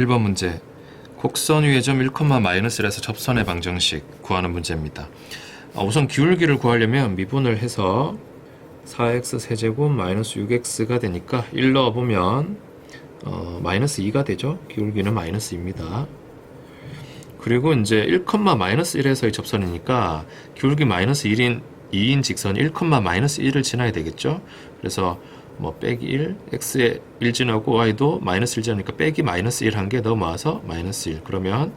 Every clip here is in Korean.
1번 문제. 곡선 위의 점 1,-1에서 접선의 방정식 구하는 문제입니다. 우선 기울기를 구하려면 미분을 해서 4x 세제곱 마이너스 6x가 되니까 1 넣어보면 마이너스 2가 되죠. 기울기는 마이너스 2입니다. 그리고 이제 1,-1에서의 접선이니까 기울기 마이너스 2인 직선이 1,-1을 지나야 되겠죠. 그래서 뭐 빼기 1, x에 1 지나고 y도 마이너스 1 지나니까 빼기 마이너스 1 한 개 넘어와서 마이너스 1. 그러면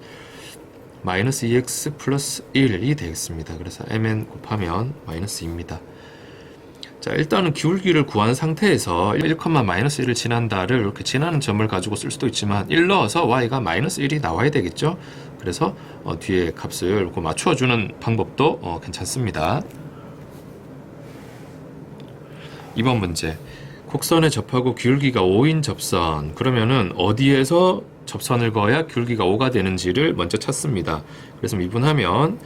마이너스 2x 플러스 1이 되겠습니다. 그래서 mn 곱하면 마이너스 2입니다. 자, 일단은 기울기를 구한 상태에서 1,-1을 지난다를 이렇게 지나는 점을 가지고 쓸 수도 있지만 1 넣어서 y가 마이너스 1이 나와야 되겠죠. 그래서 뒤에 값을 맞춰주는 방법도 괜찮습니다. 2번 문제. 곡선에 접하고 기울기가 5인 접선. 그러면은 어디에서 접선을 그어야 기울기가 5가 되는지를 먼저 찾습니다. 그래서 미분하면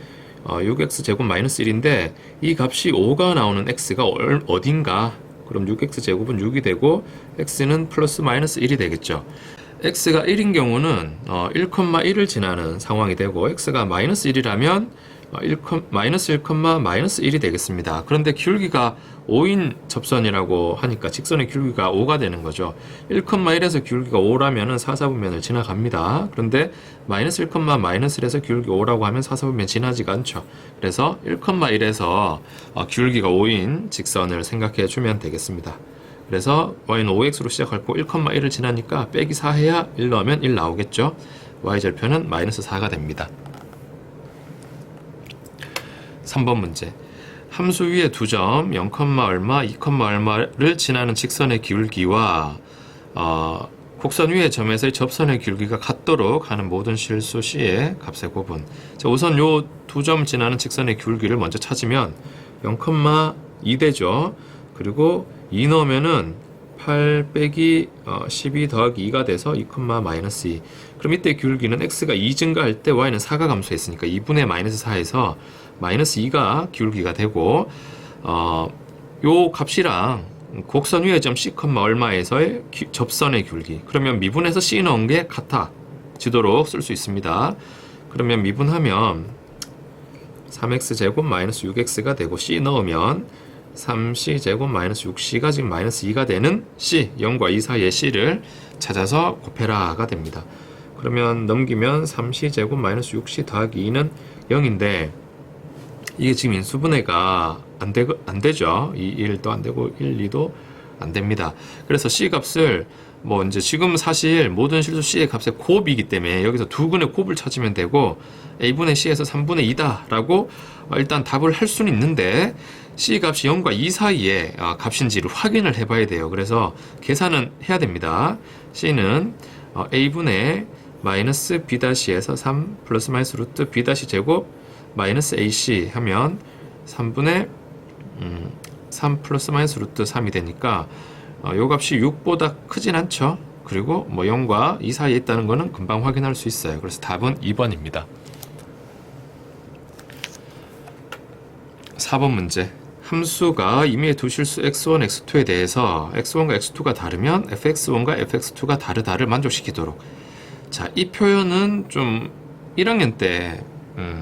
6x 제곱 마이너스 1인데 이 값이 5가 나오는 x가 어딘가? 그럼 6x 제곱은 6이 되고 x는 플러스 마이너스 1이 되겠죠. x가 1인 경우는 1,1을 지나는 상황이 되고 x가 마이너스 1이라면 마이너스 1, 마이너스 1이 되겠습니다. 그런데 기울기가 5인 접선이라고 하니까 직선의 기울기가 5가 되는 거죠. 1,1에서 기울기가 5라면 사사분면을 지나갑니다. 그런데 마이너스 1, 마이너스 1에서 기울기 5라고 하면 사사분면 지나지가 않죠. 그래서 1,1에서 기울기가 5인 직선을 생각해 주면 되겠습니다. 그래서 y는 5x로 시작할 거 1,1을 지나니까 빼기 4 해야 1 넣으면 1 나오겠죠. y절편은 마이너스 4가 됩니다. 3번 문제. 함수 위의 두 점 0, 얼마, 2, 얼마를 지나는 직선의 기울기와 곡선 위의 점에서의 접선의 기울기가 같도록 하는 모든 실수 C의 값의 곱은. 자, 우선 요 두 점 지나는 직선의 기울기를 먼저 찾으면 0,2 되죠. 그리고 2 넣으면은 8 빼기 12 더하기 2가 돼서 2, 마이너스 2. 그럼 이때 기울기는 x가 2 증가할 때 y는 4가 감소했으니까 2분의 마이너스 4에서 마이너스 2가 기울기가 되고 요 값이랑 곡선 위의 점 C, 얼마에서의 접선의 기울기. 그러면 미분해서 C 넣은 게 같아지도록 쓸 수 있습니다. 그러면 미분하면 3x 제곱 마이너스 6x가 되고 C 넣으면 3c 제곱 마이너스 6c가 지금 마이너스 2가 되는 c, 0과 2 사이의 c를 찾아서 곱해라가 됩니다. 그러면 넘기면 3c 제곱 마이너스 6c 더하기 2는 0인데 이게 지금 인수분해가 안 되죠. 2, 1도 안 되고 1, 2도 안 됩니다. 그래서 c 값을 이제 지금 사실 모든 실수 c의 값의 곱이기 때문에 여기서 두 근의 곱을 찾으면 되고 a분의 c에서 3분의 2다 라고 일단 답을 할 수는 있는데 c 값이 0과 2 사이에 값인지를 확인을 해봐야 돼요. 그래서 계산은 해야 됩니다. c는 a분의 마이너스 b-에서 3 플러스 마이너스 루트 b-제곱 마이너스 ac 하면 3분의 3 플러스 마이너스 루트 3이 되니까 요 값이 6보다 크진 않죠. 그리고 0과 2 사이에 있다는 거는 금방 확인할 수 있어요. 그래서 답은 2번입니다. 4번 문제. 함수가 임의의 두 실수 x1, x2에 대해서 x1과 x2가 다르면 fx1과 fx2가 다르다를 만족시키도록. 자, 이 표현은 좀 1학년 때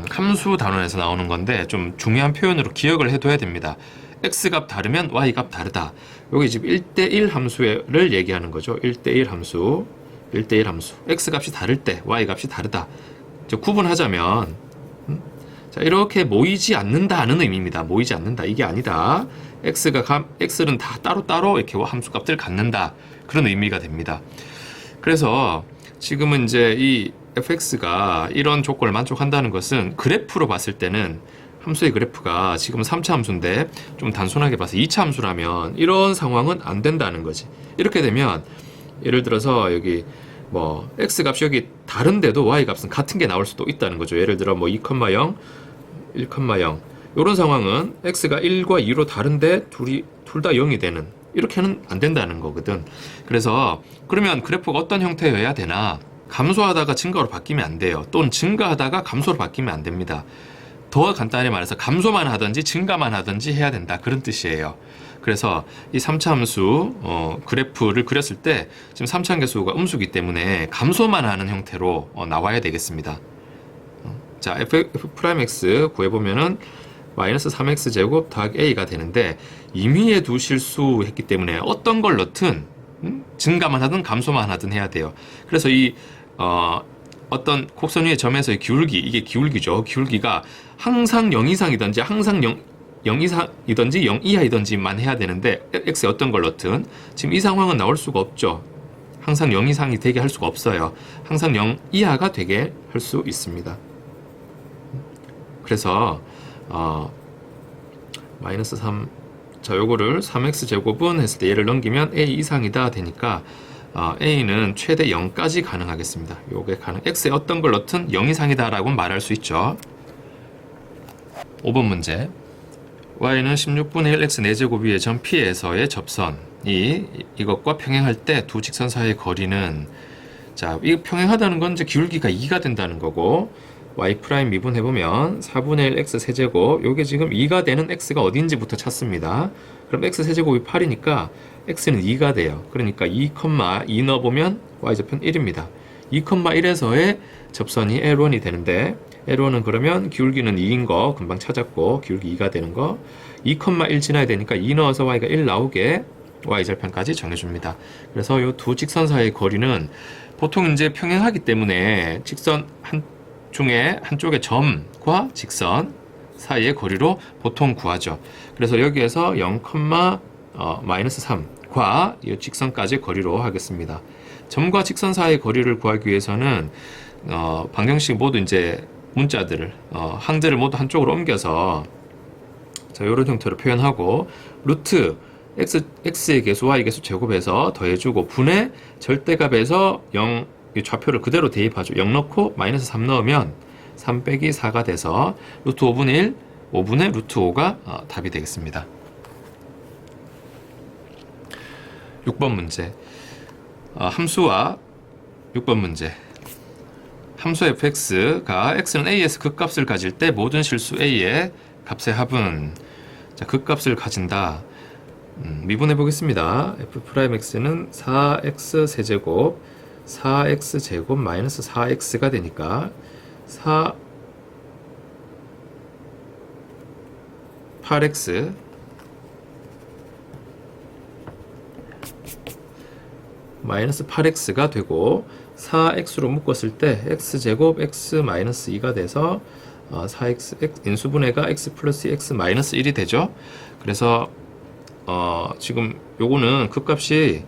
함수 단원에서 나오는 건데 좀 중요한 표현으로 기억을 해둬야 됩니다. x값 다르면 y값 다르다. 여기 지금 1대1 함수를 얘기하는 거죠. 1대1 함수, 1대1 함수. x값이 다를 때 y값이 다르다. 구분하자면 자, 이렇게 모이지 않는다는 의미입니다. 모이지 않는다. 이게 아니다. x는 다 따로따로 이렇게 함수값들을 갖는다. 그런 의미가 됩니다. 그래서 지금은 이제 이 fx가 이런 조건을 만족한다는 것은 그래프로 봤을 때는 함수의 그래프가 지금 3차 함수인데 좀 단순하게 봐서 2차 함수라면 이런 상황은 안 된다는 거지. 이렇게 되면 예를 들어서 여기 x값이 여기 다른데도 y값은 같은 게 나올 수도 있다는 거죠. 예를 들어 2,0 1,0 이런 상황은 x가 1과 2로 다른데 둘 다 0이 되는 이렇게는 안 된다는 거거든. 그래서 그러면 그래프가 어떤 형태여야 되나? 감소하다가 증가로 바뀌면 안 돼요. 또는 증가하다가 감소로 바뀌면 안 됩니다. 더 간단히 말해서 감소만 하든지 증가만 하든지 해야 된다. 그런 뜻이에요. 그래서 이 3차 함수 그래프를 그렸을 때 지금 3차 계수가 음수기 때문에 감소만 하는 형태로 나와야 되겠습니다. 자, f'x 구해보면은 마이너스 3x 제곱 더하기 a가 되는데 임의의 두 실수했기 때문에 어떤 걸 넣든 증가만 하든 감소만 하든 해야 돼요. 그래서 이 어떤 곡선 위의 점에서의 기울기, 이게 기울기죠. 기울기가 항상 0 이상이든지 항상 0 이상이든지 0 이하이든지만 해야 되는데 x에 어떤 걸 넣든 지금 이 상황은 나올 수가 없죠. 항상 0 이상이 되게 할 수가 없어요. 항상 0 이하가 되게 할 수 있습니다. 그래서 마이너스 3, 자, 요거를 3x 제곱은 했을 때 얘를 넘기면 a 이상이다 되니까 a는 최대 0까지 가능하겠습니다. 요게 x에 어떤 걸 넣든 0 이상이다 라고 말할 수 있죠. 5번 문제. y는 16분의 1 x 4제곱 위의 점 P에서의 접선이 이것과 평행할 때 두 직선 사이의 거리는, 자, 이 평행하다는 건 이제 기울기가 2가 된다는 거고, y 프라임 미분해보면 4분의 1 x 세제곱, 요게 지금 2가 되는 x가 어딘지부터 찾습니다. 그럼 x 세제곱이 8이니까 x는 2가 돼요. 그러니까 2,2 넣어보면 y좌편 1입니다. 2,1에서의 접선이 L1이 되는데, L1은 그러면 기울기는 2인 거 금방 찾았고, 기울기 2가 되는 거 2,1 지나야 되니까 2 넣어서 y가 1 나오게 y절편까지 정해줍니다. 그래서 이 두 직선 사이의 거리는 보통 이제 평행하기 때문에 직선 중에 한쪽의 점과 직선 사이의 거리로 보통 구하죠. 그래서 여기에서 0, 마이너스 3과 이 직선까지 거리로 하겠습니다. 점과 직선 사이의 거리를 구하기 위해서는 방정식 모두 이제 문자들을 항들을 모두 한쪽으로 옮겨서 자, 이런 형태로 표현하고 루트 x의 개수 y 개수 제곱해서 더해주고 분의 절대값에서 0 좌표를 그대로 대입하죠. 0 넣고 마이너스 3 넣으면 3 빼기 4가 돼서 루트 5분의 1, 5분의 루트 5가 답이 되겠습니다. 6번 문제. 함수와 6번 문제. 함수 fx가 x는 a에서 극값을 가질 때 모든 실수 a의 값의 합은, 자, 극값을 가진다. 미분해 보겠습니다. f'x는 4x 세제곱 4x 제곱 마이너스 4x가 되니까 8x 마이너스 8x가 되고 4x로 묶었을 때 x제곱 x 마이너스 2가 돼서 4x 인수분해가 x 플러스 x 마이너스 1이 되죠. 그래서 지금 요거는 극값이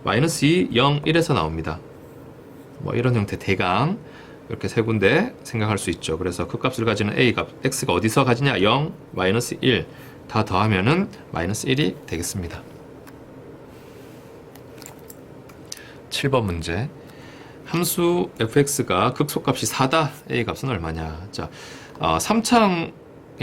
마이너스 2, 0, 1에서 나옵니다. 뭐 이런 형태 대강 이렇게 세 군데 생각할 수 있죠. 그래서 극값을 가지는 a값 x가 어디서 가지냐? 0, 마이너스 1 다 더하면은 마이너스 1이 되겠습니다. 7번 문제. 함수 fx가 극소값이 4다. a값은 얼마냐? 자, 3창의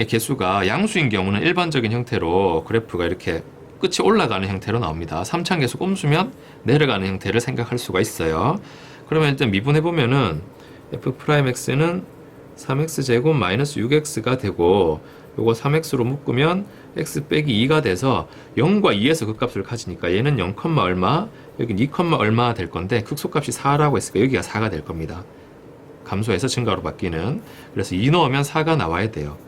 개수가 양수인 경우는 일반적인 형태로 그래프가 이렇게 끝이 올라가는 형태로 나옵니다. 3창 개수가 음수면 내려가는 형태를 생각할 수가 있어요. 그러면 일단 미분해보면은 f'x는 3x 제곱 마이너스 6x가 되고 요거 3x로 묶으면 x 빼기 2가 돼서 0과 2에서 극값을 가지니까 얘는 0, 얼마, 여기 2, 얼마 될 건데 극소값이 4라고 했으니까 여기가 4가 될 겁니다. 감소해서 증가로 바뀌는. 그래서 2 넣으면 4가 나와야 돼요.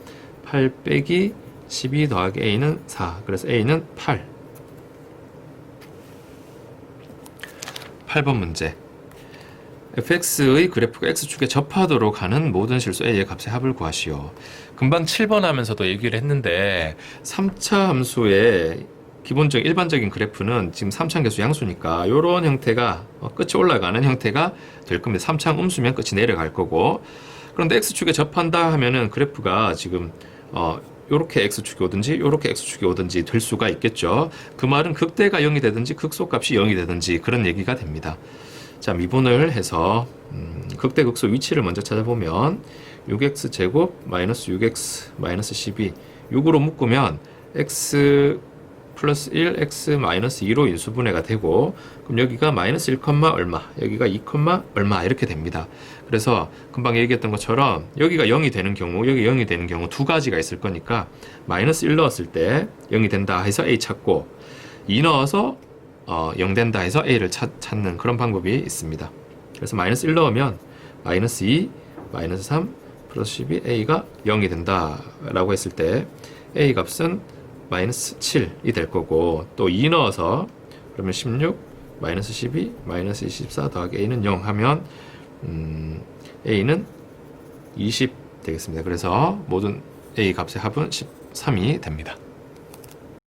8 빼기 12 더하기 a는 4. 그래서 a는 8. 8번 문제. fx의 그래프가 x축에 접하도록 하는 모든 실수 a의 값의 합을 구하시오. 금방 7번 하면서도 얘기를 했는데 3차 함수의 기본적인 일반적인 그래프는 지금 3창 개수 양수니까 이런 형태가 끝이 올라가는 형태가 될 겁니다. 3창 음수면 끝이 내려갈 거고, 그런데 x축에 접한다 하면은 그래프가 지금 요렇게 x축이 오든지 요렇게 x축이 오든지 될 수가 있겠죠. 그 말은 극대가 0이 되든지 극소값이 0이 되든지 그런 얘기가 됩니다. 자, 미분을 해서 극대 극소 위치를 먼저 찾아보면 6x 제곱 마이너스 6x 마이너스 12 6으로 묶으면 x 플러스 1 x 마이너스 2로 인수분해가 되고, 그럼 여기가 마이너스 1, 얼마, 여기가 2, 얼마 이렇게 됩니다. 그래서 금방 얘기했던 것처럼 여기가 0이 되는 경우, 여기 0이 되는 경우 두 가지가 있을 거니까 마이너스 1 넣었을 때 0이 된다 해서 A 찾고, 2 넣어서 0 된다 해서 A를 찾는 그런 방법이 있습니다. 그래서 마이너스 1 넣으면 마이너스 2, 마이너스 3, 플러스 12, A가 0이 된다 라고 했을 때 A 값은 마이너스 7이 될 거고, 또 2 넣어서 그러면 16, 마이너스 12, 마이너스 24 더하기 A는 0 하면 A는 20 되겠습니다. 그래서 모든 A 값의 합은 13이 됩니다.